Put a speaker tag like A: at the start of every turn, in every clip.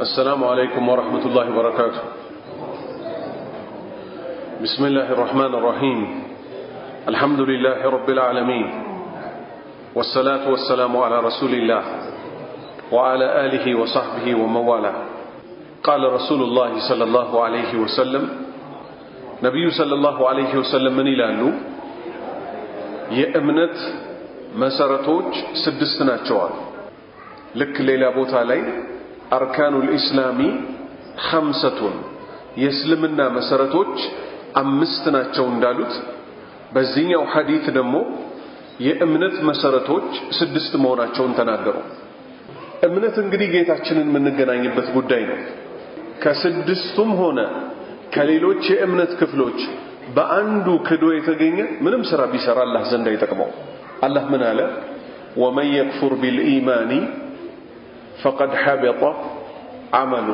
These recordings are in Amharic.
A: السلام عليكم ورحمة الله وبركاته. بسم الله الرحمن الرحيم. الحمد لله رب العالمين، والصلاة والسلام على رسول الله وعلى آله وصحبه ومن والاه. قال رسول الله صلى الله عليه وسلم نبي صلى الله عليه وسلم من ይላሉ የእምነት መሰረቶች ስድስት ናቸው። ልክ ሌላ ቦታ ላይ አርካኑል ኢስላሚ ኸምሰቱን የእስልምና መሰረቶች አምስት ናቸው እንዳሉት በዚህኛው ሐዲስ ደግሞ የእምነት መሰረቶች ስድስት መሆናቸውን ተናገሩ። እምነት እንግዲህ ጌታችንን የምንገናኝበት ጉዳይ ነው። ከስድስቱም ሆነ ከሌሎች የእምነት ክፍሎች በአንዱ ክዶ የተገኘ ምንም ስራ ቢሰራ አላህ ዘንድ አይጠቅመው። አላህ ምን አለ? ወመን የክፉር ቢልኢማኒ ፈቀድ ሐበጠ ዐመሉ።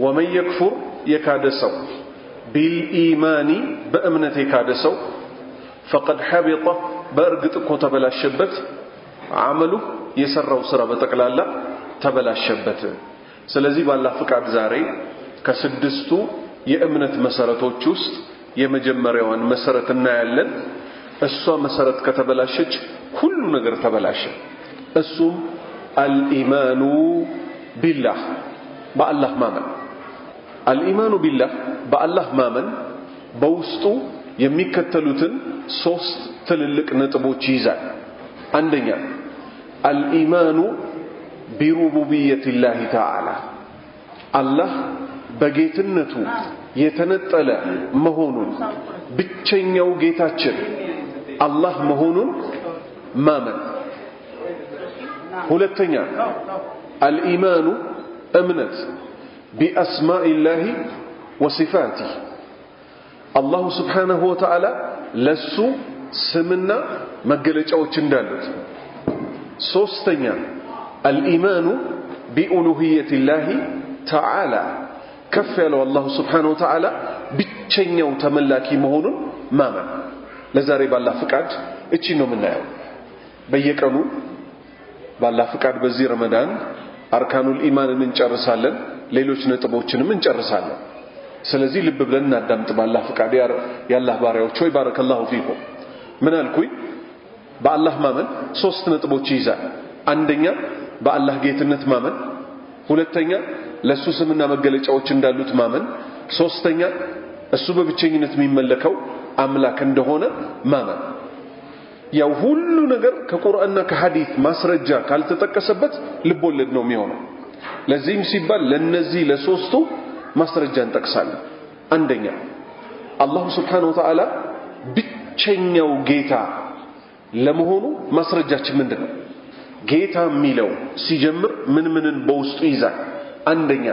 A: ወመን የክፉር የካደ ሰው ቢልኢማኒ በእምነት የካደ ሰው ፈቀድ ሐበጠ በእርግጥ እኮ ተበላሸበት ዐመሉ የሰራው ስራ በጠቅላላ ተበላሸበት። ስለዚህ ባላህ ፍቃድ ዛሬ ከስድስቱ የእምነት መሰረቶች ውስጥ የመጀመሪያውን መሰረት እናያለን። እሷ መሰረት ከተበላሸች ሁሉ ነገር ተበላሸ። እሱም አልኢማኑ ቢላህ በአላህ ማመን። አልኢማኑ ቢላህ በአላህ ማመን በውስጡ የሚከተሉትን ሶስት ትልልቅ ነጥቦች ይይዛል። አንደኛ አልኢማኑ ቢሩቡቢየቲላሂ ተዓላ አላህ በጌትነቱ የተነጠለ መሆኑን ብቸኛው ጌታችን አላህ መሆኑን ማመን። ሁለተኛ አልኢማኑ እምነት ቢአስማኢላሂ ወሲፋቲህ አላሁ ስብሓነሁ ወተዓላ ለሱ ስምና መገለጫዎች እንዳሉት። ሶስተኛ አልኢማኑ ቢኡሉሂየቲላሂ ተዓላ ከፍ ያለው አላሁ ስብሓነሁ ወተዓላ ብቸኛው ተመላኪ መሆኑን ማመን። ለዛሬ ባላህ ፍቃድ እቺ ነው የምናየው። በየቀኑ ባላህ ፍቃድ በዚህ ረመዳን አርካኑል ኢማንን እንጨርሳለን፣ ሌሎች ነጥቦችንም እንጨርሳለን። ስለዚህ ልብ ብለን እናዳምጥ። ባላህ ፍቃድ ያላህ ባሪያዎች ሆይ ባረከላሁ ፊኩም። ምን አልኩኝ? በአላህ ማመን ሶስት ነጥቦች ይይዛል። አንደኛ በአላህ ጌትነት ማመን፣ ሁለተኛ ለሱ ስምና መገለጫዎች እንዳሉት ማመን፣ ሶስተኛ እሱ በብቸኝነት የሚመለከው አምላክ እንደሆነ ማመን። ያው ሁሉ ነገር ከቁርአንና ከሐዲስ ማስረጃ ካልተጠቀሰበት ልቦለድ ነው የሚሆነው። ለዚህም ሲባል ለነዚህ ለሶስቱ ማስረጃ እንጠቅሳለን። አንደኛ አላሁ ስብሓነሁ ወተዓላ ብቸኛው ጌታ ለመሆኑ ማስረጃችን ምንድነው? ጌታ የሚለው ሲጀምር ምንን በውስጡ ይዛል? አንደኛ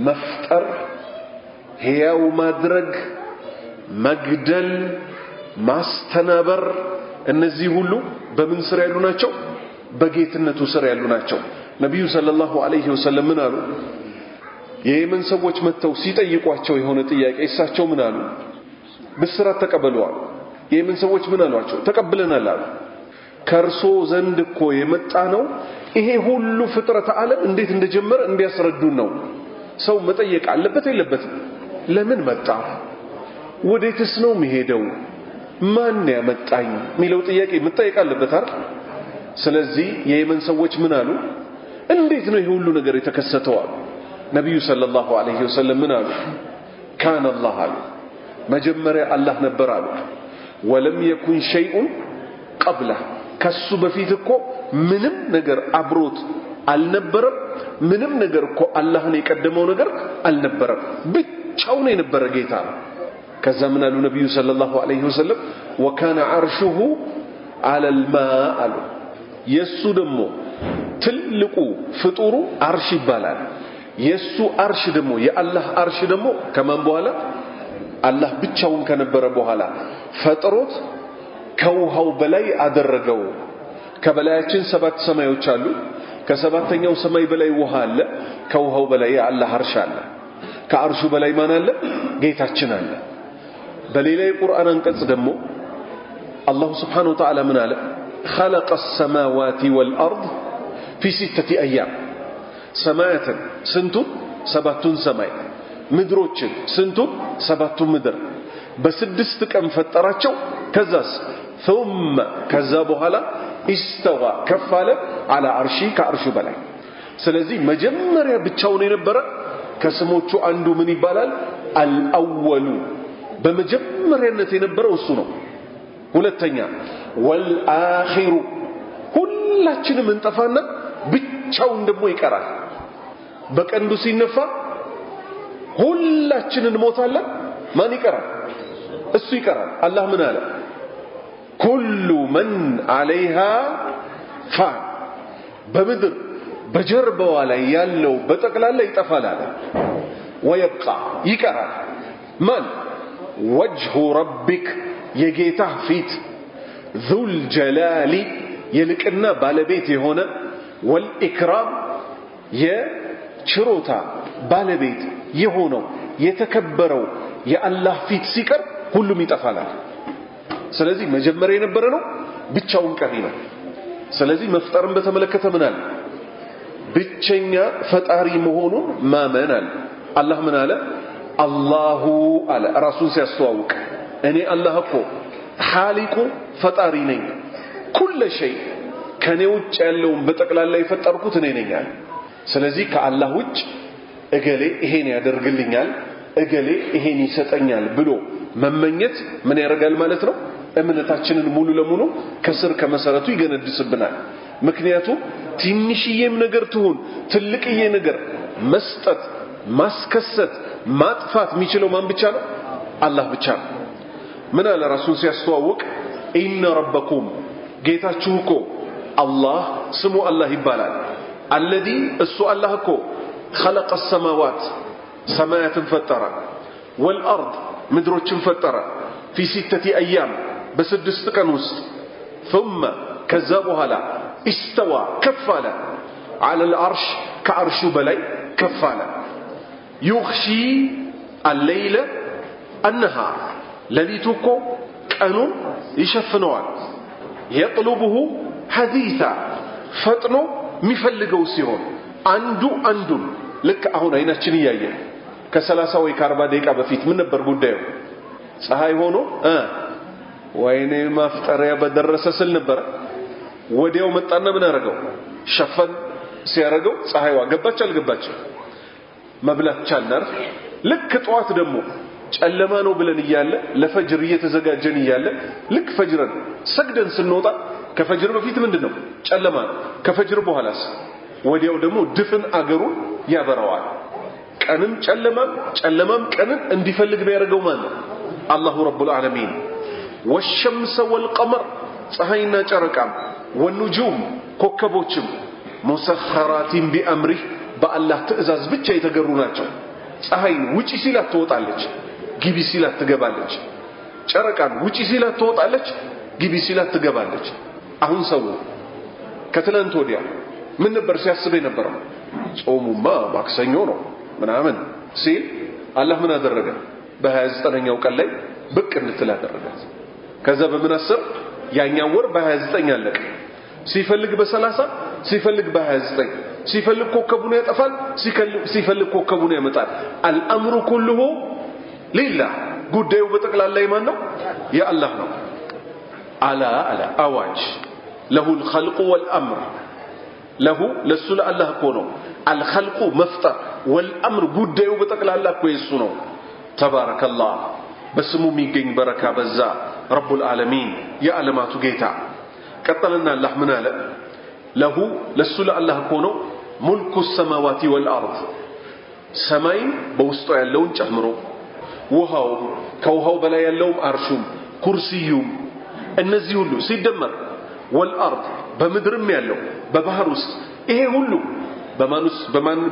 A: መፍጠር፣ ሕያው ማድረግ፣ መግደል፣ ማስተናበር፣ እነዚህ ሁሉ በምን ስር ያሉ ናቸው? በጌትነቱ ስር ያሉ ናቸው። ነብዩ ሰለላሁ ዐለይሂ ወሰለም ምን አሉ? የየመን ሰዎች መጥተው ሲጠይቋቸው የሆነ ጥያቄ እሳቸው ምን አሉ? ብስራት ተቀበሉዋል። የየመን ሰዎች ምን አሏቸው? ተቀብለናል አሉ። ከርሶ ዘንድ እኮ የመጣ ነው ይሄ ሁሉ ፍጥረት ዓለም እንዴት እንደጀመረ እንዲያስረዱን ነው። ሰው መጠየቅ አለበት የለበትም? ለምን መጣ? ወዴትስ ነው የሚሄደው? ማን ያመጣኝ የሚለው ጥያቄ መጠየቅ አለበት አይደል? ስለዚህ የየመን ሰዎች ምን አሉ? እንዴት ነው ይሄ ሁሉ ነገር የተከሰተው አሉ። ነብዩ ሰለላሁ ዐለይሂ ወሰለም ምን አሉ? ካነ አላህ አሉ፣ መጀመሪያ አላህ ነበር አሉ። ወለም የኩን ሸይኡን ቀብለህ ከሱ በፊት እኮ ምንም ነገር አብሮት አልነበረም። ምንም ነገር እኮ አላህን የቀደመው ነገር አልነበረም። ብቻውን የነበረ ጌታ ነው። ከዛ ምን አሉ ነብዩ ሰለላሁ ዐለይሂ ወሰለም? ወካነ ዐርሹሁ ዐለል ማእ አሉ። የሱ ደግሞ ትልቁ ፍጡሩ አርሽ ይባላል። የሱ አርሽ ደግሞ የአላህ አርሽ ደግሞ ከማን በኋላ? አላህ ብቻውን ከነበረ በኋላ ፈጥሮት ከውሃው በላይ አደረገው። ከበላያችን 7 ሰማዮች አሉ። ከሰባተኛው ሰማይ በላይ ውሃ አለ። ከውሃው በላይ የአላህ አርሽ አለ። ከአርሹ በላይ ማን አለ? ጌታችን አለ። በሌላ የቁርአን አንቀጽ ደግሞ አላሁ ስብሓነሁ ወተዓላ ምን አለ? خلق السماوات والأرض في 6 أيام ሰማያትን ስንቱን ሰባቱን ሰማይ ምድሮችን ስንቱን ሰባቱን ምድር በስድስት ቀን ፈጠራቸው ከዛስ ثم ከዛ በኋላ استوى ከፋለ على عرشي ከአርሹ በላይ ስለዚህ መጀመሪያ ብቻውን የነበረ ከስሞቹ አንዱ ምን ይባላል አልአወሉ በመጀመሪያነት የነበረው እሱ ነው ሁለተኛ ወልአኺሩ ሁላችንም እንጠፋና ብቻውን ደግሞ ይቀራል በቀንዱ ሲነፋ ሁላችንን ሞታለን ማን ይቀራል እሱ ይቀራል አላህ ምን አለ ኩሉ መን አለይሃ ፋን በምድር በጀርባዋ ላይ ያለው በጠቅላላ ይጠፋል አለ ወይብቃ ይቀራል ማን ወጅሁ ረቢክ የጌታህ ፊት ዙል ጀላሊ የልቅና ባለቤት የሆነ ወልኢክራም የችሮታ ባለቤት የሆነው የተከበረው የአላህ ፊት ሲቀር ሁሉም ይጠፋል ስለዚህ መጀመሪያ የነበረ ነው ብቻውን ቀሪ ነው ስለዚህ መፍጠርን በተመለከተ ምን አለ ብቸኛ ፈጣሪ መሆኑን ማመን አለ አላህ ምን አለ አላሁ አለ ራሱን ሲያስተዋውቅ እኔ አላህ እኮ ኻሊቁ ፈጣሪ ነኝ ኩሉ ሸይ ከኔ ውጭ ያለውን በጠቅላላ የፈጠርኩት እኔ ነኝ አለ ስለዚህ ከአላህ ውጭ እገሌ ይሄን ያደርግልኛል እገሌ ይሄን ይሰጠኛል ብሎ መመኘት ምን ያደርጋል ማለት ነው እምነታችንን ሙሉ ለሙሉ ከስር ከመሰረቱ ይገነድስብናል ምክንያቱም ትንሽዬም ነገር ትሁን ትልቅዬ ነገር መስጠት ማስከሰት ማጥፋት የሚችለው ማን ብቻ ነው አላህ ብቻ ነው ምን አለ ራሱን ሲያስተዋውቅ ኢነ ረበኩም ጌታችሁ እኮ አላህ ስሙ አላህ ይባላል አለዚ እሱ አላህ እኮ خلق السماوات ሰማያትን ፈጠረ والارض ምድሮችን ፈጠረ في 6 ايام በስድስት ቀን ውስጥ ثم ከዛ በኋላ استوى ከፋለ على العرش ከአርሹ በላይ ከፋለ يغشي الليل النهار ለሊቱኮ ቀኑን ይሸፍነዋል يطلبه حديثا ፈጥኖ የሚፈልገው ሲሆን አንዱ አንዱን ልክ አሁን አይናችን ያየ ከ30 ወይ ከ40 ደቂቃ በፊት ምን ነበር ጉዳዩ ፀሐይ ሆኖ ወይኔ ማፍጠሪያ በደረሰ ስል ነበር ወዲያው መጣና ምን አረጋው ሸፈን ሲያረጋው ፀሐይዋ ገባች አልገባች መብላት ቻልናር ልክ ጧት ደግሞ ጨለማ ነው ብለን ይያለ ለፈጅር እየተዘጋጀን ይያለ ልክ ፈጅርን ሰግደን ስንወጣ ከፈጅር በፊት ምንድነው ጨለማ ከፈጅር በኋላስ ወዲያው ደግሞ ድፍን አገሩ ያበራዋል ቀንም ጨለማም ቀንን እንዲፈልግ ቢያደርገው ማን ነው አላሁ ረቡል ዓለሚን والشمس والقمر ፀሐይና ጨረቃም والنجوم ኮከቦችም مسخرات بأمره በአላህ ትእዛዝ ብቻ የተገሩ ናቸው ፀሐይ ውጪ ሲላት ትወጣለች ግቢ ሲላት ትገባለች ጨረቃን ውጪ ሲላት ትወጣለች ግቢ ሲላት ትገባለች አሁን ሰው ከትላንት ወዲያ ምን ነበር ሲያስብ የነበረው ጾሙማ ማክሰኞ ነው ምናምን ሲል አላህ ምን አደረገ በ29ኛው ቀን ላይ ብቅ እንድትል አደረጋት ከዛ በምን አሰብ ያኛው ወር በ29 አለቀ ሲፈልግ በ30 ሲፈልግ በ29 ሲፈልግ ኮከቡን ያጠፋል ሲፈልግ ኮከቡን ያመጣል አልአምሩ ኩሉሁ ሊላህ ጉዳዩ በጠቅላላ ማን ነው የአላህ ነው አላ አዋጅ له الخلق والامر له ለሱ ለአላህ እኮ ነው الخلق መፍጠር والامر ጉዳዩ በጠቅላላ እኮ የሱ ነው ተባረከላህ በስሙ የሚገኝ በረካ በዛ ረቡል ዓለሚን የዓለማቱ ጌታ ቀጠልና አላህ ምን አለ له ለሱ ለአላህ እኮ ነው ሙልኩ السماوات والارض ሰማይ በውስጡ ያለውን ጨምሮ ውሃው ከውሃው በላይ ያለው አርሹም ኩርሲዩም እነዚህ ሁሉ ሲደመር والارض በምድርም ያለው በባህር ውስጥ ይሄ ሁሉ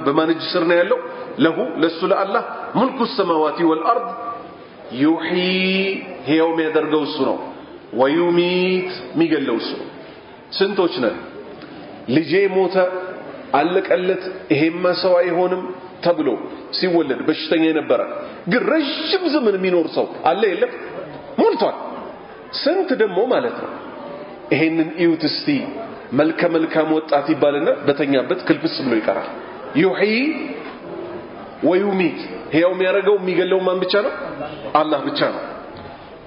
A: በማን እጅ ስር ነው ያለው له ለሱ ለአላህ ሙልኩ السماوات والارض يحيي هيو የሚያደርገው እሱ ነው ويميت የሚገለው እሱ ስንቶች ነን ልጄ ሞተ አለቀለት ይሄማ ሰው አይሆንም ተብሎ ሲወለድ በሽተኛ የነበረ ግን ረጅም ዘመን የሚኖር ሰው አለ የለም ሞልቷል ስንት ደግሞ ማለት ነው ይሄንን ኢዩት እስቲ መልከ መልካም ወጣት ይባልና በተኛበት ክልፍስ ብሎ ይቀራል يحيي ويميت هيو ميارغو ميغلو من ብቻ ነው الله ብቻ ነው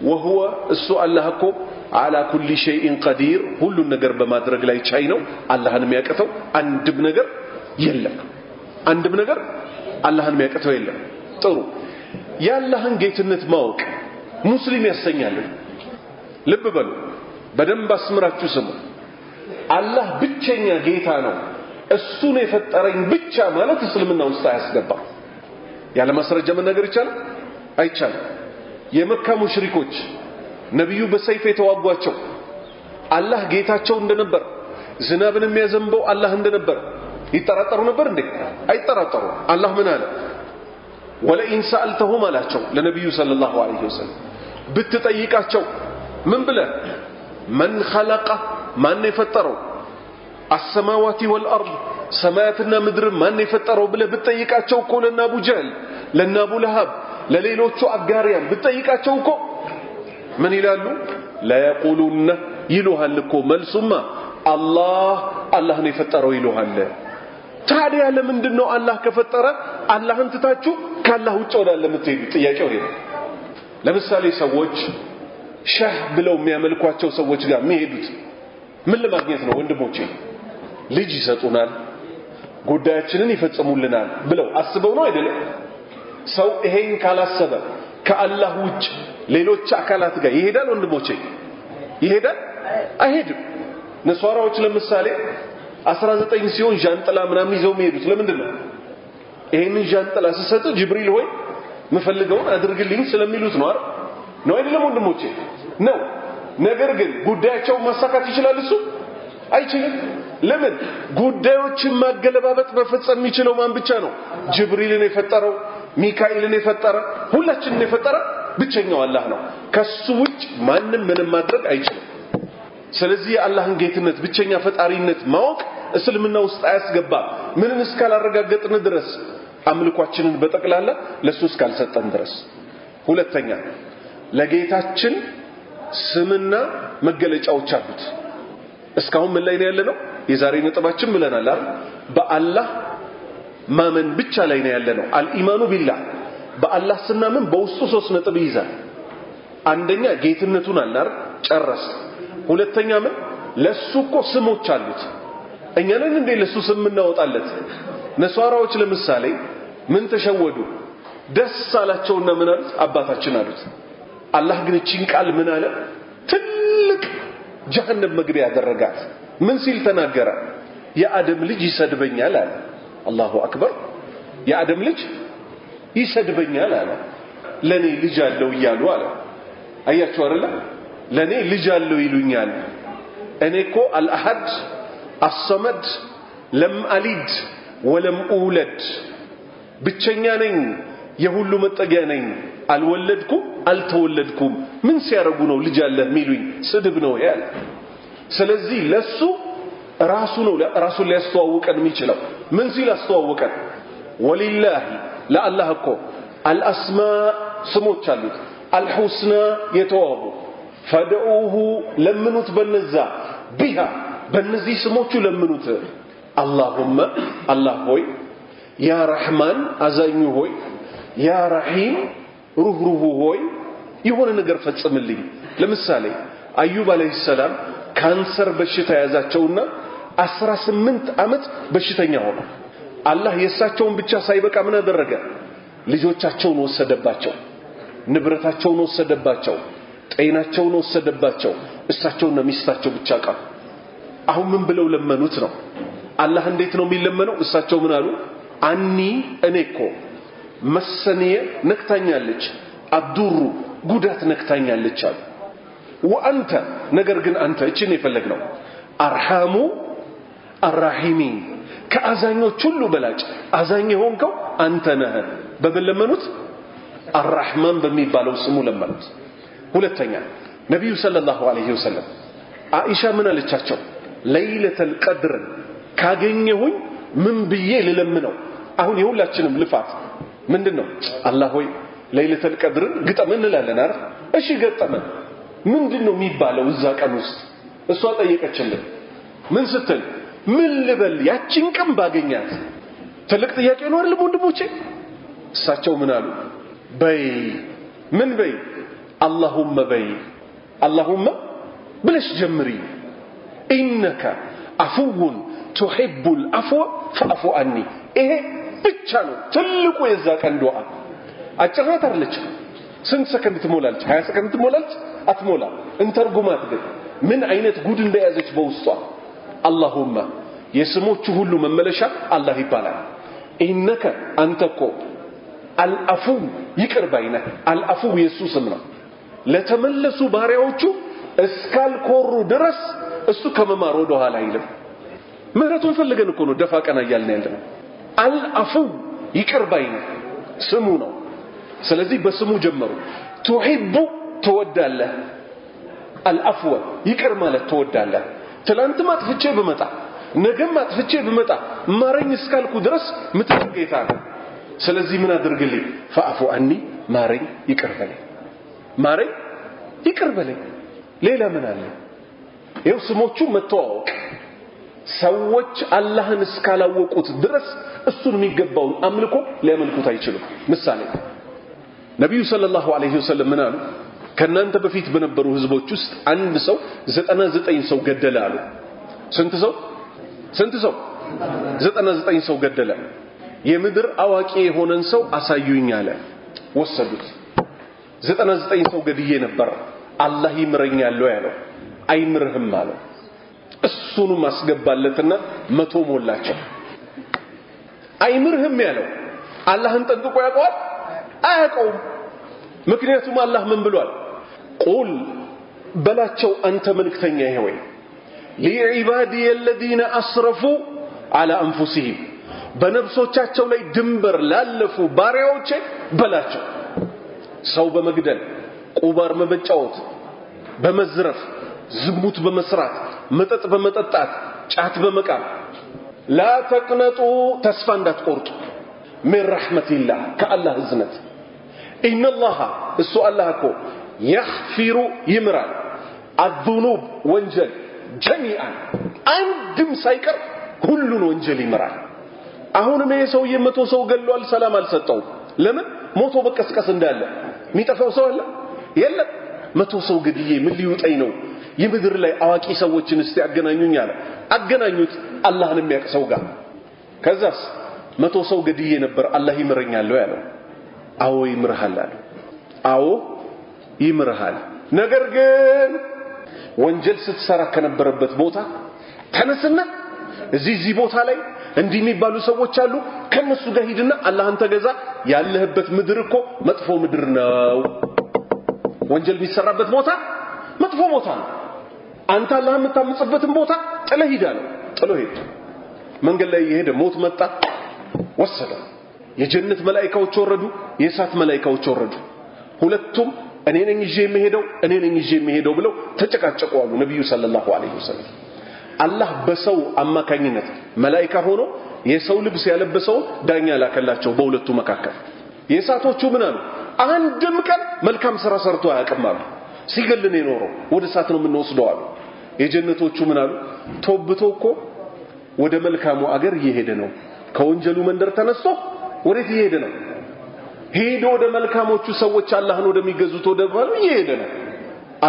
A: وهو السؤال لهكو على كل شيء قدير ሁሉ ነገር በማድረግ ላይ ቻይ ነው አላህን የሚያቀተው አንድም ነገር የለም አንድም ነገር አላህን የሚያቀተው የለም ጥሩ ያላህን ጌትነት ማወቅ ሙስሊም ያሰኛል ልብ በሉ በደንብ አስምራችሁ ስሙ አላህ ብቸኛ ጌታ ነው እሱ ነው የፈጠረኝ ብቻ ማለት እስልምና ውስጥ አያስገባ ያለ ማስረጃ መናገር ይቻላል አይቻልም የመካ ሙሽሪኮች ነብዩ በሰይፍ የተዋጓቸው አላህ ጌታቸው እንደነበር ዝናብን የሚያዘንበው አላህ እንደነበር ይጠራጠሩ ነበር እንዴ አይጠራጠሩ አላህ ምን አለ ወለኢን ሰአልተሁም አላቸው ለነብዩ ሰለላሁ ዐለይሂ ወሰለም ብትጠይቃቸው ምን ብለ من خلق ማን የፈጠረው السماوات والارض ሰማያትና ምድር ማን የፈጠረው ብለ ብትጠይቃቸው እኮ ለና አቡ ጀህል ለና አቡ ለሃብ ለሌሎቹ አጋሪያን ብትጠይቃቸው እኮ ምን ይላሉ لا يقولون ይሉሃል እኮ መልሱማ አላህ ነው የፈጠረው ይሉሃል ታዲያ ለምንድነው አላህ ከፈጠረ አላህን ትታችሁ ካላህ ውጭ ወዳለ የምትሄዱ ጥያቄው ይሄ ለምሳሌ ሰዎች ሸህ ብለው የሚያመልኳቸው ሰዎች ጋር የሚሄዱት ምን ለማግኘት ነው ወንድሞቼ ልጅ ይሰጡናል ጉዳያችንን ይፈጽሙልናል ብለው አስበው ነው አይደለም ሰው ይሄን ካላሰበ ከአላህ ውጭ ሌሎች አካላት ጋር ይሄዳል ወንድሞቼ ይሄዳል አይሄድም ነሷራዎች ለምሳሌ 19 ሲሆን ጃንጥላ ምናምን ይዘው የሚሄዱት ለምንድን ነው ይሄንን ጃንጥላ ሲሰጡ ጅብሪል ሆይ መፈልገውን አድርግልኝ ስለሚሉት ነው አይደለም ወንድሞቼ ነው ነገር ግን ጉዳያቸው ማሳካት ይችላል እሱ አይችልም ለምን ጉዳዮችን ማገለባበጥ በፈጸም የሚችለው ማን ብቻ ነው ጅብሪልን የፈጠረው ሚካኤልን የፈጠረ ሁላችንን የፈጠረ ብቸኛው አላህ ነው ከሱ ውጭ ማንንም ምንም ማድረግ አይችልም ስለዚህ አላህን ጌትነት ብቸኛ ፈጣሪነት ማወቅ እስልምና ውስጥ አያስገባ ምንን እስካላረጋገጥን ድረስ አምልኳችንን በጠቅላላ ለሱ እስካልሰጠን ድረስ ሁለተኛ ለጌታችን ስምና መገለጫዎች አሉት እስካሁን ምን ላይ ነው ያለነው የዛሬ ነጥባችን ብለናል አይደል በአላህ ማመን ብቻ ላይ ነው ያለነው አልኢማኑ ቢላህ በአላህ ስናምን በውስጡ 3 ነጥብ ይይዛል አንደኛ ጌትነቱን አላህ ጨረስ ሁለተኛ ምን ለሱ እኮ ስሞች አሉት እኛ ነን እንዴ ለሱ ስም እናወጣለት ነሷራዎች ለምሳሌ ምን ተሸወዱ ደስ አላቸውና ምን አሉት አባታችን አሉት አላህ ግን እቺን ቃል ምን አለ ትልቅ ጀሃነም መግቢያ ያደረጋት ምን ሲል ተናገረ የአደም ልጅ ይሰድበኛል አለ አላሁ አክበር የአደም ልጅ ይሰድበኛል አለ ለኔ ልጅ አለው ይያሉ አለ አያችሁ አይደለ ለኔ ልጅ አለው ይሉኛል እኔኮ አልአሐድ الصمد لم ألد ولم أولد ብቸኛ ነኝ የሁሉ መጠጊያ ነኝ አልወለድኩም አልተወለድኩም ምን ሲያረጉ ነው ልጅ አለ ሚሉኝ ስድብ ነው ያለ ስለዚህ ለሱ ራሱ ሊያስተዋውቀን የሚችለው ምን ሲል አስተዋውቀን ወሊላሂ ለአላህ እኮ الاسماء ስሞች አሉት الحسنى የተዋቡ فدعوه ለምኑት በነዛ ቢሃ በእነዚህ ስሞቹ ለምኑት اللهم الله ሆይ ያ ረህማን አዛኙ ሆይ ያ ረሂም ሩህሩህ ሆይ የሆነ ነገር ፈጽምልኝ ለምሳሌ አዩብ አለይሂ ሰላም ካንሰር በሽታ ያዛቸውና 18 አመት በሽተኛ ሆነ አላህ የሳቸውን ብቻ ሳይበቃ ምን አደረገ ልጆቻቸውን ወሰደባቸው ንብረታቸውን ወሰደባቸው ጤናቸውን ወሰደባቸው እሳቸውና ሚስታቸው ብቻ ቀሩ አሁን ምን ብለው ለመኑት ነው አላህ እንዴት ነው የሚለመነው እሳቸው ምን አሉ አኒ እኔኮ መሰኒየ ነክታኛለች አዱሩ ጉዳት ነክታኛለች አሉ ወአንተ ነገር ግን አንተ እቺን የፈለግነው አርሃሙ አርራሂሚን ከአዛኞች ሁሉ በላጭ አዛኝ ሆንከው አንተ ነህ በመለመኑት አርራህማን በሚባለው ስሙ ለመኑት ሁለተኛ ነብዩ ሰለላሁ ዐለይሂ ወሰለም አኢሻ ምን አለቻቸው ለይለተል ቀድር ካገኘሁኝ ምን ብዬ ልለምነው አሁን የሁላችንም ልፋት ምንድነው አላህ ሆይ ለይለተል ቀድር ግጠመን እንላለን አይደል እሺ ገጠመን ምንድነው የሚባለው እዛ ቀን ውስጥ እሷ ጠየቀችልን ምን ስትል ምን ልበል ያቺን ቀን ባገኛት ትልቅ ጥያቄ ነው አይደል ወንድሞቼ? እሳቸው ምን አሉ? በይ ምን በይ? አላሁመ በይ አላሁመ ብለሽ ጀምሪ። ኢነከ አፉውን ቱሂቡል አፍወ ፈአፉ አኒ። ይሄ ብቻ ነው ትልቁ የዛ ቀን ዱዓ። አጭራት አይደለች። ስንት ሰከንድ ትሞላለች? 20 ሰከንድ ትሞላለች? አትሞላ። እንተርጉማት ግን ምን አይነት ጉድ እንደያዘች በውስጧ። አላሁመ የስሞቹ ሁሉ መመለሻ አላህ ይባላል። ኢነከ አንተኮ አልአፉ ይቅር ባይነ። አልአፉ የሱ ስም ነው። ለተመለሱ ባሪያዎቹ እስካልኮሩ ድረስ እሱ ከመማር ወደ ኋላ አይልም። ምህረቱን ፈልገን እኮ ነው ደፋ ቀና እያልን ያለነው። አልአፉ ይቅር ባይነ ስሙ ነው። ስለዚህ በስሙ ጀመሩ። ቱሂቡ ትወዳለህ፣ አልአፍወ ይቅር ማለት ትወዳለህ። ትላንትም አጥፍቼ ብመጣ ነገም አጥፍቼ ብመጣ ማረኝ እስካልኩ ድረስ ምትገይታ ነው። ስለዚህ ምን አድርግልኝ? ፈአፉ አኒ ማረኝ ይቅር በለኝ፣ ማረኝ ይቅር በለኝ። ሌላ ምን አለ? ይኸው ስሞቹ መተዋወቅ። ሰዎች አላህን እስካላወቁት ድረስ እሱን የሚገባውን አምልኮ ሊያመልኩት አይችሉም። ምሳሌ ነብዩ ሰለላሁ ዐለይሂ ወሰለም ምን አሉ? ከናንተ በፊት በነበሩ ህዝቦች ውስጥ አንድ ሰው 99 ሰው ገደለ አሉ። ስንት ሰው? 99 ሰው ገደለ። የምድር አዋቂ የሆነን ሰው አሳዩኝ አለ። ወሰዱት። 99 ሰው ገድዬ ነበር አላህ ይምረኛል ያለው። አይምርህም አለው። እሱኑ ማስገባለትና 100 ሞላቸው። አይምርህም ያለው አላህን ጠንቅቆ ያውቀዋል? አያውቀውም። ምክንያቱም አላህ ምን ብሏል? ቁል በላቸው አንተ መልእክተኛ ሆይ لعبادي الذين اسرفوا على انفسهم በነፍሶቻቸው ላይ ድንበር ላለፉ ባሪያዎቼ በላቸው። ሰው በመግደል ቁባር በመጫወት በመዝረፍ ዝሙት በመስራት መጠጥ በመጠጣት ጫት በመቃም لا تقنطوا ተስፋ እንዳትቆርጡ من رحمة الله كالله እዝነት إن الله እሱ አላህ እኮ يغفر ይምራል الذنوب ወንጀል ጀሚዓን አንድም ሳይቀር ሁሉን ወንጀል ይምራል። አሁንም ይሄ ሰው 100 ሰው ገሏል፣ ሰላም አልሰጠው። ለምን? ሞቶ በቀስቀስ እንዳለ የሚጠፋው ሰው አለ የለም። 100 ሰው ግድዬ ምን ሊውጠኝ ነው? የምድር ላይ አዋቂ ሰዎችን እስቲ አገናኙኝ አለ። አገናኙት አላህን የሚያውቅ ሰው ጋር። ከዛስ 100 ሰው ግድዬ ነበር አላህ ይምረኛል ያለው። አዎ ይምርሃል አለ። አዎ ይምርሃል። ነገር ግን ወንጀል ስትሰራ ከነበረበት ቦታ ተነስና እዚህ ቦታ ላይ እንዲህ የሚባሉ ሰዎች አሉ ከነሱ ጋር ሂድና አላህን ተገዛ። ያለህበት ምድር እኮ መጥፎ ምድር ነው። ወንጀል የሚሰራበት ቦታ መጥፎ ቦታ ነው። አንተ አላህ የምታምጽበትን ቦታ ጥለህ ሂዳለህ። ጥሎ ሄደ። መንገድ ላይ የሄደ ሞት መጣ ወሰደ። የጀነት መላእክቶች ወረዱ፣ የእሳት መላእክቶች ወረዱ። ሁለቱም እኔ ነኝ ይዤ የምሄደው ብለው ተጨቃጨቁ አሉ ነብዩ ሰለላሁ ዐለይሂ ወሰለም። አላህ በሰው አማካኝነት መላእክት ሆኖ የሰው ልብስ ያለበሰው ዳኛ ላከላቸው በሁለቱ መካከል። የእሳቶቹ ምን አሉ? አንድም ቀን መልካም ስራ ሰርቶ አያውቅም አሉ። ሲገልን የኖረው ወደ እሳት ነው የምንወስደው አሉ። የጀነቶቹ ምን አሉ? ተውብቶ እኮ ወደ መልካሙ አገር እየሄደ ነው። ከወንጀሉ መንደር ተነስቶ ወዴት እየሄደ ነው? ሄዶ ወደ መልካሞቹ ሰዎች አላህን ወደሚገዙት ወደ ባሉ እየሄደ ነው።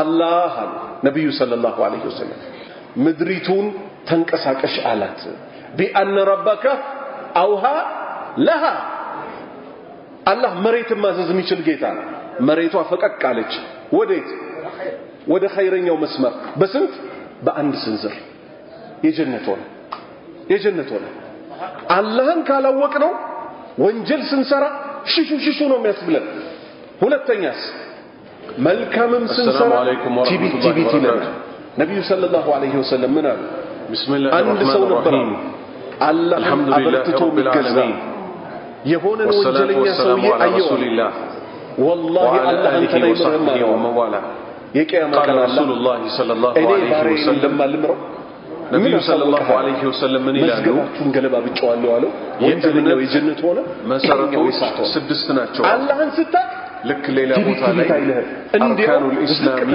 A: አላህ አለ ነብዩ ሰለላሁ ዐለይሂ ወሰለም ምድሪቱን ተንቀሳቀሽ አላት። ቢአን ረበከ አውሃ ለሃ አላህ መሬትን ማዘዝ የሚችል ጌታ ነው። መሬቷ ፈቀቅ አለች። ወዴት? ወደ ኸይረኛው መስመር። በስንት? በአንድ ስንዝር። የጀነት ሆነ። አላህን ካላወቅነው ወንጀል ስንሰራ ሽሹ ነው የሚያስብለን። ሁለተኛስ መልካምም ስንሰራ ቲቢቲ ነው። ነብዩ ሰለላሁ ዐለይሂ ወሰለም ምን አሉ? ቢስሚላሂ ረህማኒር ረሂም አላህን አበርትቶ የሚገዛ የሆነን ወንጀለኛ ሰውዬ አየው ወላሂ አላህን ተናይመረም ወመዋላ የቂያማ ቀን ረሱላህ ሰለላሁ ዐለይሂ ወሰለም ማልምረው ነብዩ ሰለላሁ ዐለይሂ ወሰለም ምን ይላሉ? መስገባቱን ገለባ ብጫዋለሁ አለው። ወንጀለኛው የጀነት ሆነ። መሰረቶች 6 ናቸው። አላህን ስታቅ ልክ ሌላ ቦታ ላይ አርካኑል ኢስላሚ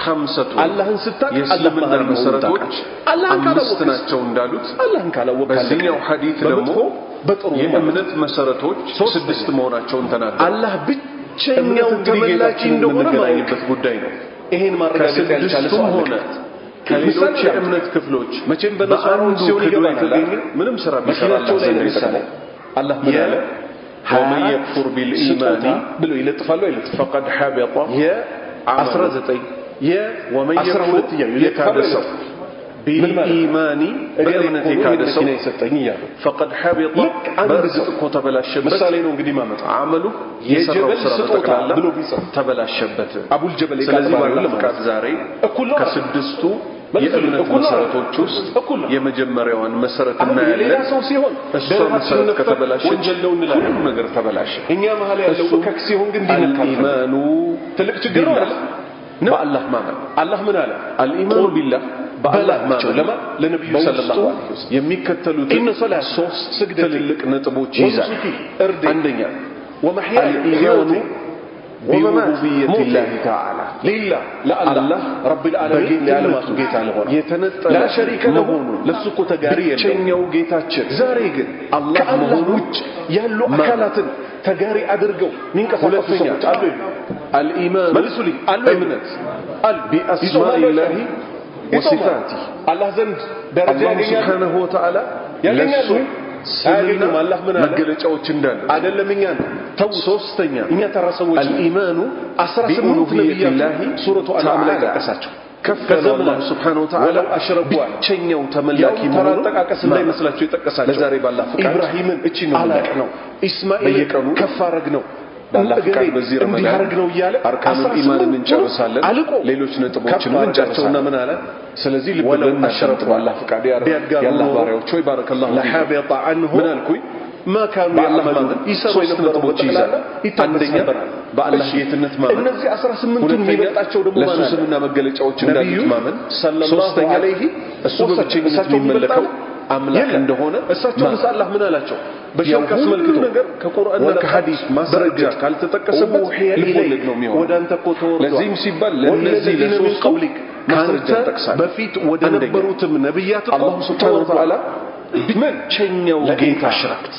A: 5 አላህን ስታቅ የእስልምና መሰረቶች 5 ናቸው እንዳሉት አላህን ካላወቀ በዚህኛው ሐዲስ ደግሞ በጥሩ
B: የእምነት መሰረቶች ስድስት መሆናቸውን ተናገረ።
A: አላህ ብቸኛው ተመላኪ እንደሆነ ማየበት ጉዳይ ነው። ይሄን ማረጋገጥ ያልቻለ ሰው ሆነ ከሌሎች የእምነት ክፍሎች መቼም በነሳሮች ሲሆን ይገባናል። ምንም ስራ ቢሰራላቸው ላይ ነው አላህ ምን አለ? ومن يكفر بالإيمان ብሎ ይለጥፋሉ አይለጥፍ فقد حبط የ19 ومن يكفر የካደሰው بالإيمان በእምነት የካደሰው فقد حبط በርግጥ እኮ ተበላሸበት። ምሳሌ ነው እንግዲህ ማመጣ አመሉ የጀበል ስጦታ ብሎ ቢጽፍ ተበላሸበት። አቡል ጀበል የካደባው ለምቃት ዛሬ ከስድስቱ የእምነት መሰረቶች ውስጥ የመጀመሪያዋን መሰረት እናያለን። ሌላ ሰው ሲሆን እሱ መሰረት ከተበላሸ ወንጀል ነው እንላለን። ሁሉ ነገር ተበላሸ። እኛ መሐል ያለው ከክ ሲሆን ግን ዲነካል ኢማኑ ትልቅ ችግር ነው አይደል? በአላህ ማመን አላህ ምን አለ? አልኢማኑ ቢላህ በአላህ ማመን ለማ ለነብዩ ሰለላሁ ዐለይሂ ወሰለም የሚከተሉት ሶስት ትልልቅ ነጥቦች ይዛል። አንደኛ ወመህያ ኢማኑ بربوبية الله تعالى لله لله رب العالمين لعلمات ጌታ ለሆነ የተነጠለ لا شريك له ለሱቁ ተጋሪ የለም። ብቸኛው ጌታችን ዛሬ ግን አላህ መሆኑን ያሉ አካላትን ተጋሪ አድርገው ሚንቀሳቀሱ ሰዎች አሉ። الإيمان መልሱልኝ አሉ እምነት አል بأسماء الله وصفاته الله ዘንድ ደረጃ ያገኛል سبحانه وتعالى ያገኛል። ሳያገኙም አላህ ምን አለ? መገለጫዎች እንዳሉ አይደለም። እኛ ተው ሶስተኛ እኛ ተራሰዎች الإيمان 18 ነብያት ሱረቱ አልአም ላይ ተቀሳቸው ከፈዘም አላህ Subhanahu Wa Ta'ala ብቸኛው ተመላኪ መሆኑን ተራጠቃቀስ እንዳይመስላችሁ ይጠቀሳቸው። ለዛሬ ባላህ ፍቃድ ኢብራሂምን እቺ ነው አላቅ ነው ኢስማኤል ከፋረግ ነው ባላህ ፍቃድ በዚህ ረመዳን ያርግ ነው ይያለ አርካኑል ኢማንን እንጨርሳለን። ሌሎች ነጥቦችን እንጨርሳለን። ምን አለ? ስለዚህ ልብለን አሽረጥ ባላህ ፍቃድ ያላህ ባሪያዎች ሆይ ባረከላሁ ለሐቢጣ አንሁ ምን አልኩኝ ما كانوا يعملون ይሰሩ ነጥቦች ይዛል። አንደኛ በአላህ ጌትነት ማመን እነዚህ 18ቱን የሚበጣቸው ደግሞ ማለት ነው ለሱስና መገለጫዎች እንዳሉት ማመን። ሶስተኛ እሱ በብቸኝነት የሚመለከው አምላክ እንደሆነ እሳቸው አላህ ምን አላቸው? በሸርክ አስመልክቶ ነገር ከቁርአንና ከሐዲስ ማስረጃ ካልተጠቀሰበት ልቦለድ ነው የሚሆነው። ወደ አንተ እኮ ተወርዷል። ለዚህም ሲባል ለነዚህ ለሶስት ቀብሊክ ማስረጃ ተጠቅሳል። በፊት ወደ ነበሩትም ነብያት አላህ Subhanahu Wa Ta'ala ብቸኛው ጌታ ሽራክት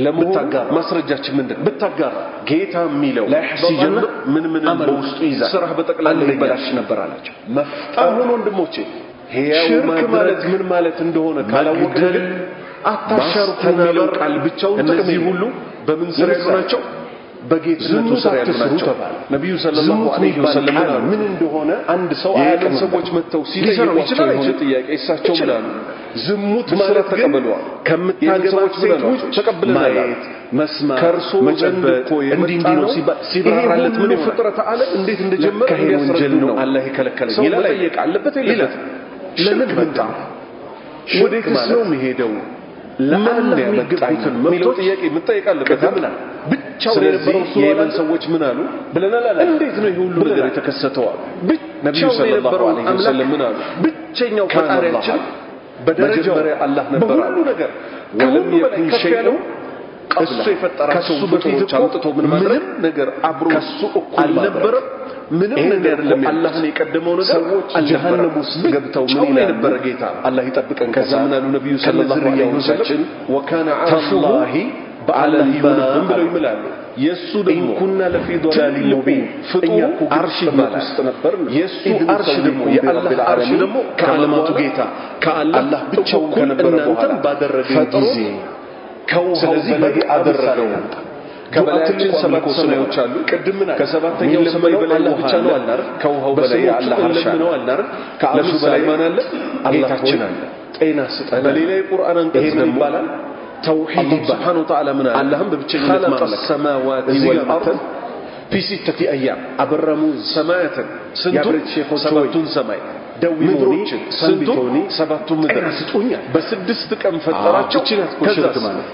A: ለሙታጋ ማስረጃችን ምንድን ብታጋራ ጌታ የሚለው ሲጀምር ምን በውስጡ ይዛል። ስራህ በጠቅላላ ይበላሽ ነበር አላቸው። አሁን ወንድሞቼ ሽርክ ማለት ምን ማለት እንደሆነ ካላወቅን አታሻርኩ የሚለው ቃል ብቻውን ጥቅም ሁሉ በምን ስራ ያሉናቸው? በጌትነቱ ስራ ያሉናቸው። ነብዩ ሰለላሁ ዐለይሂ ወሰለም ምን እንደሆነ አንድ ሰው አያውቅም። ሰዎች መተው ሲጠይቁ ይችላል ጥያቄ እሳቸው ይላሉ ዝሙት ማለት ተቀበሉዋ ከምታገባዎች ሴቶች ተቀበለናል። መስማት ከርሶ መጨበጥ እንዲህ ነው ሲባራለት ምን ፍጥረት ዓለም እንዴት እንደጀመረ እንዲያስረዱ ነው አላህ ይከለከለኝ ይላል። ጠይቅ አለበት የለበት ለምን መጣ? ወዴትስ ነው የሚሄደው? ለማን ያመጣይትን የሚለው ጥያቄ መጠየቅ አለበት። ብቻው የነበረው የየመን ሰዎች ምን አሉ ብለናል። እንዴት ነው ይሄ ሁሉ ነገር የተከሰተው? ነብዩ ሰለላሁ ዐለይሂ ወሰለም ምን አሉ? ብቸኛው ፈጣሪያችን በደረጃው አላህ ነበር ሁሉ ነገር ወለም የኩን ሸይء እሱ የፈጠራቸው በፊት አምጥቶ ምን ማድረግ ነገር አብሮ ከሱ እኩል አልነበረም። ምንም ነገር አይደለም። አላህን የቀደመው ነገር ጀሃነም ውስጥ ገብተው ምን የነበረ ጌታ አላህ ይጠብቀን። ከዛ ምን አሉ ነብዩ ሰለላሁ ዐለይሂ ወሰለም ወካነ አላህ በአላህ ይሁን ብለው ይምላሉ። የሱ ደግሞ ኩና ለፊ ዶላሊ ሙቢን ፍጡር አርሽ ውስጥ ነበር። የሱ አርሽ ደግሞ የአላህ አርሽ ደግሞ ከዓለማቱ ጌታ ከአላህ ብቻውን ከነበረ በኋላ ባደረገ ጊዜ ስለዚህ በግ አደረገው። ከበላያችን ሰባት ሰማዮች አሉ። ቅድምና ከሰባተኛው ሰማይ በላይ አላህ ብቻ ነው አልናር። ከውሃው በላይ አላህ አርሽ ነው አልናር። ከአርሹ በላይ ማን አለ? ጌታችን አለ። ጤና ስጠን። በሌላ የቁርአን አንቀጽ ምን ይባላል? ተውሂድ Subhanahu Wa Ta'ala ምን አለ? አላህም በብቸኝነት ማምለክ ሰማዋቲ ወልአርድ في 6 أيام አበረሙ ሰማያትን ስንቱን ሰባቱን ሰማይ ደዊሞኒ ሰንቢቶኒ ሰባቱን ምድር በስድስት ቀን ፈጠራቸው። ከዛስ ማለት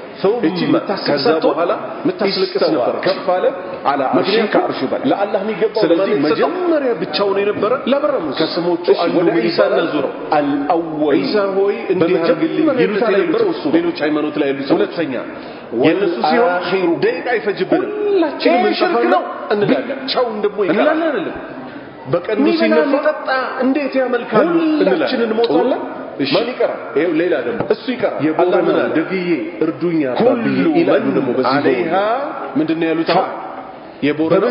A: ከዛ በኋላ ምታስለቅስ ነበር ከፍ አለ على عرش ከአርሹ በላይ ለአላህ የሚገባው። ስለዚህ መጀመሪያ ብቻውን የነበረ ለበረሙ ከስሞቹ ወደ ኢሳ ነዙረው አልአወል ኢሳ ሆይ እንዲያርግልኝ ይሉት ነበር። እሱ ሌሎች ሃይማኖት ላይ ያሉ ሁለተኛ የነሱ ሲሆን አኺሩ ደቂቃ አይፈጅብንም። ሁላችንም ሽርክ ነው እንላለን። ቻውን ደግሞ ይቀራል። በቀኑ ሲነፋ እንዴት ያመልካሉ እንላለን። እንሞታለን ማን ይቀራል? ይሄው ሌላ ደግሞ እሱ ይቀራል።
B: አላህ ምን አለ?
A: ደግዬ እርዱኛ
B: ኩሉ
A: ይላሉ ደግሞ በዚህ
B: አለይሃ
A: ምንድነው ያሉት? የቦረና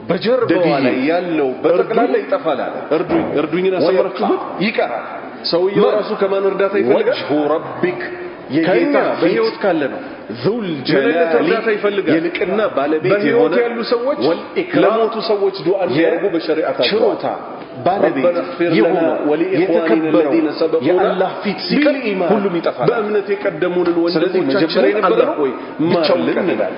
A: በጀርባዋ ላይ ያለው በጠቅላላ ይጠፋል አለ። እርዱኝና ሰመራችሁት ይቀራል። ሰውየው ራሱ ከማን እርዳታ ይፈልጋል? ወጅሁ ረቢክ የጌታ በህይወት ካለ ነው። ዙል ጀላሊ የልቅና ባለቤት የሆነ ያሉ ሰዎች ለሞቱ ሰዎች ዱዓ እንዲያደርጉ በሸሪዓታቸው ችሮታ ባለቤት የሆነ የተከበረው የአላህ ፊት ሲቀር ሁሉም ይጠፋል። በእምነት የቀደሙንን ወንድሞቻችን የነበረው ወይ ብቻውን እንላለን።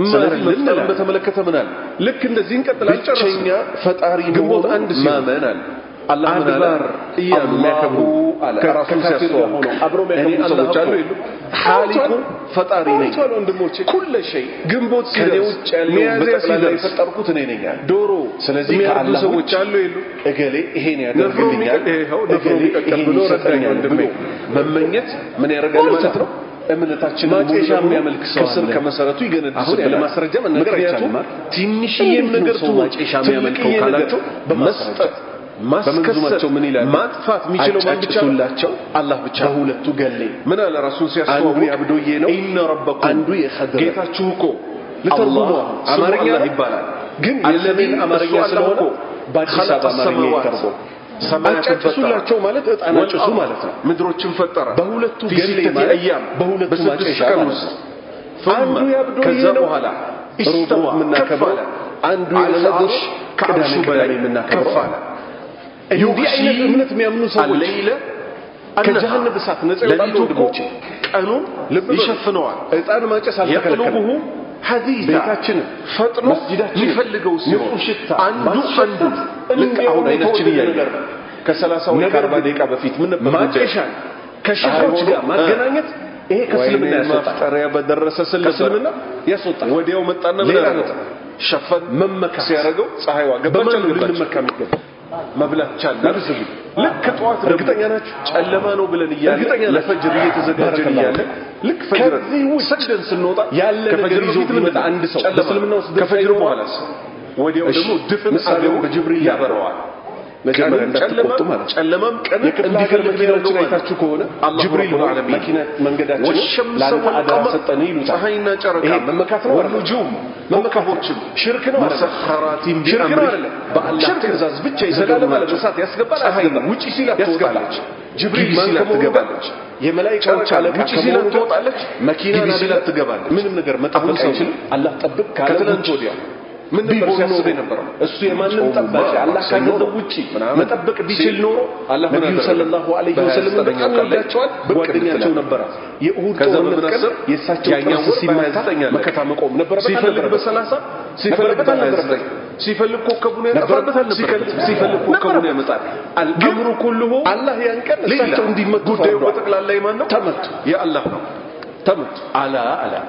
A: ስለዚህ በተመለከተ ምናል ልክ እንደዚህ እንቀጥላለን። ብቸኛ ፈጣሪ ግንቦት አንድ ማመን አለ። አላህ ምናል የሚያከብሩ ከራሱ ሲያስተዋውቅ አብሮ የሚያከብሩ ሰዎች አሉ የሉ? ኻሊቁ ፈጣሪ ነኝ ወንድሞቼ ኩለ ሸይ ግንቦት ሲውጭ ያለው በጠቅላላ የፈጠርኩት እኔ ነኝ አለ ዶሮ። ስለዚህ ከአላህ ሰዎች አሉ የሉ? እገሌ ይሄን ያደርግልኛል እገሌ ይሄን ብሎ ረዳኝ ወንድሜ መመኘት ምን ያደርጋል ማለት ነው? እምነታችን ማጨሻ የሚያመልክ ሰው ከስር ከመሰረቱ ይገነድስ። አሁን ያለ ማስረጃ መነገር አይቻልም። ትንሽዬም ነገር ማጨሻ የሚያመልከው ካላቸው በመስጠት ማስከሰል ምን ይላል? ማጥፋት የሚችለው ማን ብቻ ነው? አላህ ብቻ። በሁለቱ ገሌ ምን አለ ራሱን ሲያስተዋውቅ አንዱ ያብዶዬ ነው ኢነ ረበኩም አንዱ የኸድር ጌታችሁ እኮ ለተርጉሙ አማርኛ ይባላል ግን የለምን አማርኛ ስለሆነ በአዲስ አበባ አማርኛ ይተርጎም ሰማያትን ፈጠራቸው ማለት እጣን አጭሱ ማለት ነው። ምድሮችን ፈጠረ በሁለቱ ገሌ ማለት በሁለቱ ማጨሻ ማለት አንዱ ያብዶዬ ነው በኋላ ኢስተዋ ምናከብረው አንዱ የኸድር ከአርሹ በላይ ምናከብረው አለ። እንዲህ አይነት እምነት የሚያምኑ ሰዎች ለይለ ከጀሃነም እሳት ነፃ ይወጣሉ ወንድሞቼ። ቀኑን ይሸፍነዋል። እጣን ማጨስ አልተከለከለም። ሐዲሳ ቤታችን ፈጥኖ የሚፈልገው ሲሆን አንዱ ልክ አሁን አይናችን እያየ ከ30 ወይ 40 ደቂቃ በፊት ምን ነበር ማጨሻን ከሽፎች ጋር ማገናኘት ይሄ ከእስልምና ያስወጣል። በደረሰ ከእስልምና ያስወጣል። ወዲያው መጣና ምን አደረገ? ሸፈን መመካ ሲያደርገው ፀሐይዋ ገባች። ልንመካ የሚገባ መብላት ቻለ አርዝብ ልክ ጧት እርግጠኛ ናችሁ ጨለማ ነው ብለን እያለ ለፈጅር እየተዘጋጀን እያለ ልክ ፈጅር ሰግደን ስንወጣ ከፈጅር በፊት ምን መጣ አንድ ሰው በእስልምና ውስጥ ከፈጅር በኋላስ ወዲያው ደግሞ ድፍን አገሩ በጅብሪል ያበራዋል። መጀመሪያ እንደተቆጡ ማለት ጨለማም ቀን እንዲከርም መኪናዎችን አይታችሁ ከሆነ ጅብሪል መኪና መንገዳችን ላንተ አደራ ሰጠን ይሉታል። ፀሐይና ጨረቃ መመካት ነው ወልጁም መመካቶችም ሽርክ ነው ሰኸራቲን ቢአምሪ በአላህ ትእዛዝ ብቻ ይዘጋሉ ማለት እሳት ያስገባል። አያስገባም። ውጪ ሲላት ትወጣለች። ጅብሪል ሲላት ትገባለች። የመላእክቶች አለቃ ውጪ ሲላት ትወጣለች። መኪና ሲላት ትገባለች። ምንም ነገር መጠበቅ አይችልም። አላህ ጠብቅ ካለ ከትናንት ወዲያ ምን ነበር ሲያስብ የነበረው? እሱ የማንም ጠባቂ አላህ ካገዘው ውጪ መጠበቅ ቢችል ኖሮ አላህ ነብዩ ሰለላሁ ዐለይሂ ወሰለም በጣም ወዳቸዋል። ጓደኛቸው ነበር። የኡሁድ ጦርነት ቀን የሳቸው ጥርስ ሲመታ መከታ መቆም ነበር። ሲፈልግ በ30 ሲፈልግ በ29 ሲፈልግ ኮከቡን ያጠፋበታል ነበር። ሲፈልግ ኮከቡን ያመጣል። አልአምሩ ኩሉሁ አላህ ያን ቀን እሳቸው እንዲመቱ ጉዳዩ በጠቅላላ የማን ነው? ተመቱ የአላህ ነው። ተመት አላ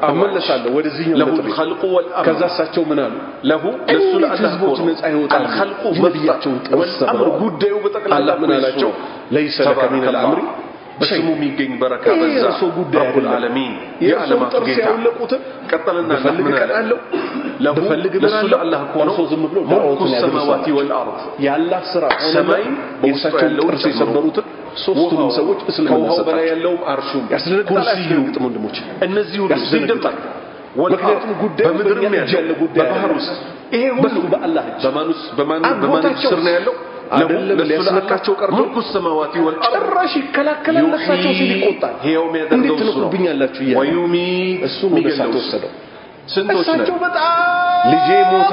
A: አመለሳለሁ ወደዚህኛው ለሁ الخلق والامر ከዛ እሳቸው ምን አሉ? ለሁ ለሱ ለአላህ ህዝቦች ነፃ ይወጣል። الخلق ነብያቸውን ተወሰበ ጉዳዩ በጠቅላላ ምን አላቸው? ليس لك من الامر በስሙ የሚገኝ በረካ በዛ ረብ العالمين የዓለማት ጌታ ቀጠልና ምን አለው? ለፈልግ ለሱ ለአላህ ሆኖ ዝም ብሎ መልኩ السماوات والارض ያላህ ስራ ሰማይ በውስጡ ያለውን የሰበሩት ሶስቱም ሰዎች እስልምና በላይ ያለው አርሹም ኩርሲዩ ወንድሞች እነዚህ ሁሉ ሲደምጣል። ምክንያቱም ጉዳዩ በምድር ያለ ጉዳይ በባህር ውስጥ ይሄ ሁሉ በአላህ በማን ስር ነው ያለው? አይደለም ሊያስነካቸው ቀርቶ መልኩ السماوات والارض ጭራሽ ይከላከላላቸው ሲል ይቆጣል። ይሄው የሚያደርገው እሱ ነው። ትነቁብኛላችሁ ይላል። ወዩሚ እሱ ነው ተወሰደው ስንቶች ነው ልጄ ሞተ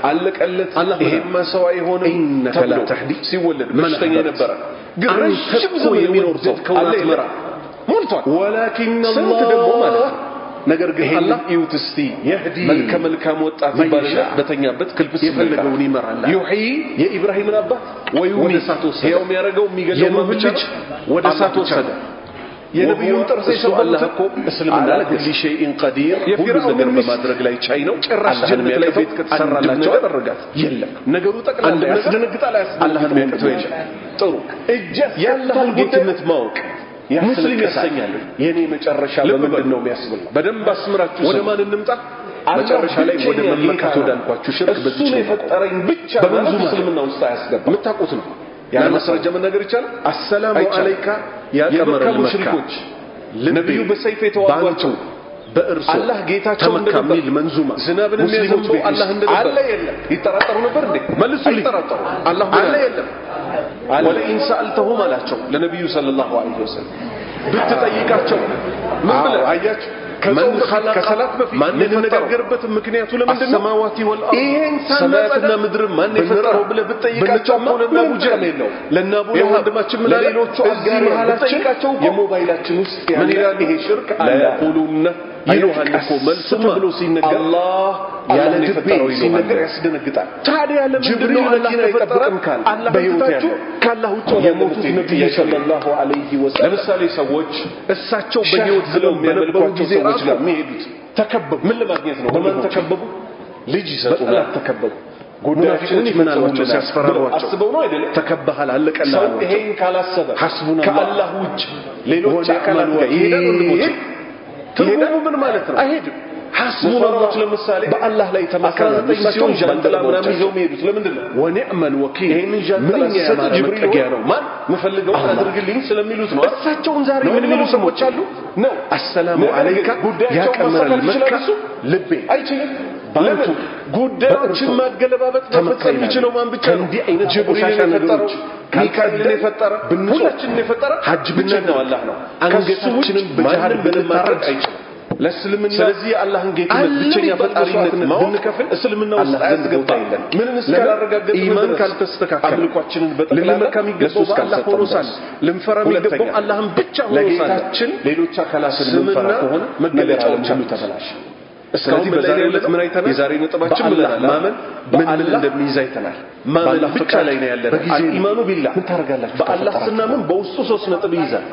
A: አለቀለት ይሄማ ሰው አይሆንም ኢነከ ላ ተህዲ ሲወለድ በሽተኛ ነበረ ግን ረጅም ዘመን የሚኖር ሰው አለ ይመራ ሞልቷል። ወላኪን አላህ ደግሞ ማለት ነገር ግን አላህ ይውት እስቲ ይህዲ መልካም ወጣት ይባልና በተኛበት ክልብስ የፈለገውን ይመራል። ይሁይ የኢብራሂምን አባት ወዩሚ ያው የሚያረጋው የሚገለው ልጅ ወደ እሳት ወሰደ። የነብዩን ጥርስ የሰበሉት እኮ እስልምና ለኩል ሸይኢን ቀዲር ሁሉ ነገር በማድረግ ላይ ቻይ ነው። ጭራሽ ጀነት ላይ ቤት ከተሰራላቸው አደረጋት የለም ነገሩ ጠቅላላ ያስደነግጣል። አላህን የሚያቀተው የለም። ጥሩ እጅ ያላህን ጌትነት ማወቅ ሙስሊም ያሰኛል። የኔ መጨረሻ በምንድን ነው የሚያስብል? በደንብ አስምራችሁ ወደ ማን እንምጣ? መጨረሻ ላይ ወደ መመካት ወዳልኳችሁ ሽርክ በዚህ ነው የፈጠረኝ ብቻ በመንዙ እስልምና ውስጥ አያስገባ። የምታውቁት ነው ያለ ማስረጃ መናገር ይቻላል አሰላሙ አለይካ ያ ቀመረ ሙሽሪኮች ለነብዩ በሰይፍ የተዋጓቸው በእርሱ አላህ ጌታቸው እንደሚል መንዙማ ዝናብን የሚያዘንበው አላህ እንደነበር አለ የለም ይጠራጠሩ ነበር እንዴ መልሱልኝ ይጠራጠሩ አላህ አለ የለም ወለኢን ሰአልተሁም አላቸው ለነብዩ ሰለላሁ ዐለይሂ ወሰለም ብትጠይቃቸው ምን ብለው አያችሁ ከሰላት በፊት ማን እንነጋገርበት ምክንያቱ ለምንድን ነው ሰማዋቲ ወልአርድ ይሄን ሰማያትና ምድር ማን የፈጠረው ብለ ብትጠይቃቸው ለነቡ ጀመል ነው ለነቡ ወንድማችን ምን ለሌሎቹ አጋር ብትጠይቃቸው የሞባይላችን ውስጥ ያለ ይሄ ሽርክ አላቁሉና ይሉሃል እኮ መልሱ ብሎ ሲነገር አላህ ያለ የፈጠረው ሲነገር ያስደነግጣል ታዲያ ለምንድን ነው አላህ የፈጠረን ካል በህይወታቸው ካላህ ውጭ የሞቱት ነብዩ ሰለላሁ ዐለይሂ ወሰለም ለምሳሌ ሰዎች እሳቸው በህይወት ዝለው የሚያመልኳቸው ሰዎች ጋር የሚሄዱት ተከበቡ ምን ለማግኘት ነው በማን ተከበቡ ልጅ ይሰጡና ተከበቡ ጉዳያችንን ምናልባት ሲያስፈራሯቸው አስበው ነው አይደል ተከበሃል አለቀላ ሰው ይሄን ካላሰበ ሐስቡና ከአላህ ውጭ ሌሎች አካላት ጋር ይሄዳሉ እንደሞች ትርጉሙ ምን ማለት ነው አይሄድም ሐስቡላህ ለምሳሌ በአላህ ላይ ተመካከለ ሲሆን ጃንጥላ ምናምን ይዘው የሚሄዱት ለምንድን ነው ወኒዕመል ወኪል ይሄንን ጃንጥላ ሲሰጥ ጅብሪል ነው ማን መፈልገው አድርግልኝ ስለሚሉት ነው እሳቸውን ዛሬ ምን የሚሉ ሰዎች አሉ ነው አሰላሙ አለይካ ያ ቀመረል መካ ልቤ አይችልም ባንቱ ጉዳዮችን ማገለባበጥ መፈጸም የሚችለው ማን ብቻ ነው እንዲህ አይነት ጅብሪል የፈጠረው ሚካኤልን የፈጠረ ሁላችንን የፈጠረ ሐጅ ብቻ ነው አላህ ነው አንገታችንን በጃሃድ ብንማረክ አይችልም ለእስልምና ስለዚህ አላህን ጌትነት ብቸኛ ፈጣሪነት ብንከፍል እስልምና ውስጥ አያስገባም ምንን እስካላረጋገጠ ኢማን ካልተስተካከለ አምልኳችንን በጠቅላላ ከሚገባው አላህ ሆኖሳል ልንፈራ የሚገባው አላህን ብቻ ሆኖሳል ለጌታችን ሌሎች አካላትን ልንፈራ ከሆነ መገለጫዎች ሁሉ ተበላሽ ስለዚህ በዛሬው ዕለት ምን አይተናል የዛሬ ነጥባችን ብለናል ማመን ምን እንደሚይዝ አይተናል ማመን ብቻ ላይ ነው ያለው ኢማኑ ቢላህ ምን ታረጋላችሁ በአላህ ስናምን በውስጡ 3 ነጥብ ይይዛል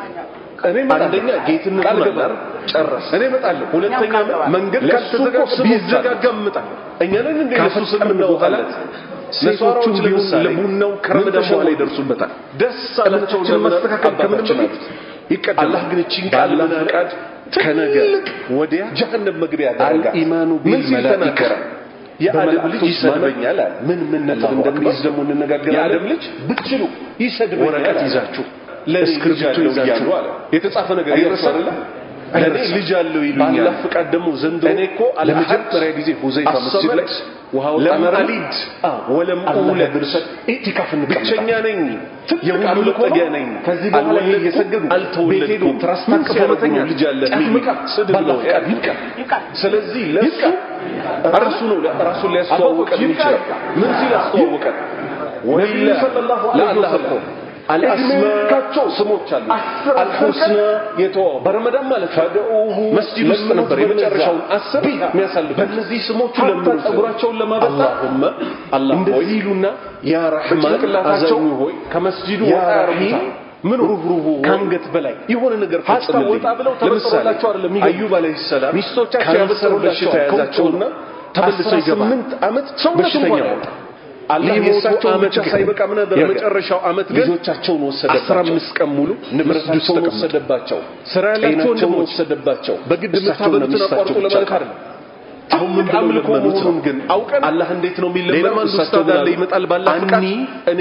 A: እኔ አንደኛ ጌትነቱን ጋር ጨረስ እኔ እመጣለሁ ሁለተኛ መንገድ ካልተዘጋጋ ቢዘጋጋም እመጣለሁ እኛ ነን እንደ ኢየሱስ እንወጣለት ለሷሮቹ ለቡናው ከረመዳን በኋላ ይደርሱበታል ደስ አላቸው ለማስተካከል ከምንም በፊት ይቀደም አላህ ግን እቺን ቃል ለማቃድ ከነገ ወዲያ ጀሃነም መግቢያ ያደርጋል ኢማኑ ቢልመላኢካ የአደም ልጅ ይሰድበኛል ምን ነጥብ እንደሚይዝ ደግሞ እንነጋገራለን የአደም ልጅ ብትችሉ ይሰድበኛል ወረቀት ይዛችሁ ለስክሪፕቱ ይዛችሁ አለ የተጻፈ ነገር ይረሳል ለኔ ልጅ አለው ይሉኛል ባላህ ፍቃድ ደግሞ ዘንዶ እኔ እኮ ለመጀመሪያ ጊዜ ሁዘይፋ መስጂድ ላይ ወሃው ተመረሊድ ወለም ኡለ ድርሰት ኢቲካፍ ብቸኛ ነኝ የሁሉ መጠጊያ ነኝ ከዚህ በኋላ እየሰገዱ አልተወለድኩም ትራስታክ ከመተኛ ልጅ አለ ስድብ ነው ይቃል ስለዚህ ለሱ ራሱ ነው ራሱ ሊያስተዋውቀን ይችላል ምን ሲል አስተዋውቀን ወይላ ሰለላሁ ዐለይሂ ወሰለም አልአስማካቸው ስሞች አሉ አልሁስና የተው በረመዳን ማለት ፈደኡሁ መስጂድ ውስጥ ነበር የመጨረሻውን 10 የሚያሳልፍ በእነዚህ ስሞች ለምን ጸጉራቸውን ለማበጣ አላህ ሆይ ይሉና ያ ረህማን አዛኙ ሆይ ከመስጂዱ ወጣ ምን ሩህሩሁ ካንገት በላይ የሆነ ነገር ፈጽመልኝ ወጣ ብለው ተበሰላቸው አይደለም አዩብ አለይሂ ሰላም ሚስቶቻቸው ያበሰሩላቸው ያዛቸውና ተበልሰው ይገባል 8 አመት በሽተኛ ወጣ አላህ የሳቸው አመት ሳይበቃ ምን ነበር የመጨረሻው አመት ልጆቻቸውን ወሰደባቸው 15 ቀን ሙሉ ንብረታቸውን ወሰደባቸው ስራ ያላቸውን ወሰደባቸው በግድ መታበሉትን አቋርጦ ለማለት አይደለም አሁን ምን አምልኮውን ግን አውቀን አላህ እንዴት ነው የሚለመነው ኡስታዝ አለ ይመጣል ባላህ ፍቃድ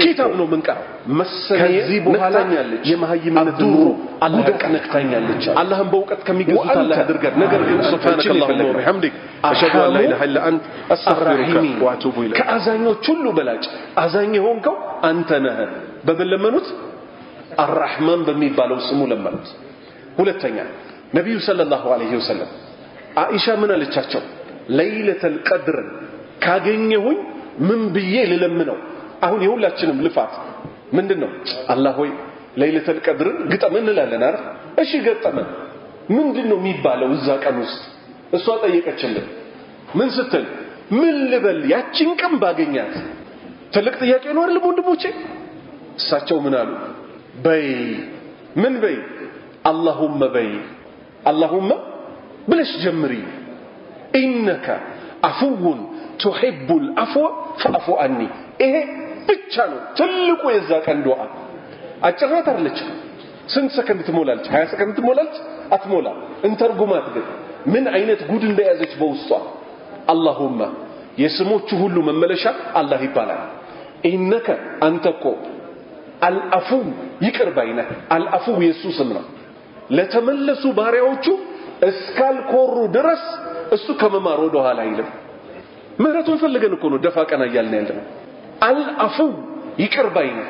A: ኪታብ ነው ምንቀራው ከዚህ በኋላ የማህይምነት ኑሮ አላህ ነክታኛለች አላህን በእውቀት ከሚገዙት አላህ ያድርገን ነገር ግን ሱብሃነከላሁ ወቢሐምዲክ አሽሀዱ አን ላ ኢላሀ ኢላ አንተ አስተግፊሩከ ወአቱቡ ኢለይክ ከአዛኞች ሁሉ በላጭ አዛኝ ሆንከው አንተ ነህ በበለመኑት አርራህማን በሚባለው ስሙ ለመኑት ሁለተኛ ነብዩ ሰለላሁ ዐለይሂ ወሰለም አኢሻ ምን አለቻቸው ለይለተል ቀድር ካገኘሁኝ ምን ብዬ ልለምነው አሁን የሁላችንም ልፋት ምንድነው አላህ ሆይ ለይለተል ቀድር ግጠም እንላለን አይደል እሺ ገጠመን ምንድነው የሚባለው እዛ ቀን ውስጥ እሷ ጠየቀችልን ምን ስትል ምን ልበል ያቺን ቀን ባገኛት ትልቅ ጥያቄ ነው አይደል ወንድሞቼ እሳቸው ምን አሉ በይ ምን በይ አላሁመ ብለሽ ጀምሪ ኢነከ አፉውን ቱሂቡል አፍወ ፈአፉ አኒ ይሄ ብቻ ነው ትልቁ የዛ ቀን ዱዓ አጭራት አይደለች ስንት ሰከንድ ትሞላለች 20 ሰከንድ ትሞላለች አትሞላ እንተርጉማት ግን ምን አይነት ጉድ እንደያዘች በውስጧ አላሁመ የስሞቹ ሁሉ መመለሻ አላህ ይባላል ኢነከ አንተኮ አልአፉ ይቅር ባይ ነህ አልአፉ ኢየሱስ ነው ለተመለሱ ባሪያዎቹ እስካልኮሩ ድረስ እሱ ከመማር ወደ ኋላ አይልም ምህረቱን ፈልገን እኮ ነው ደፋ ቀና እያልን ያለነው አልአፉ ይቅር ባይ ነህ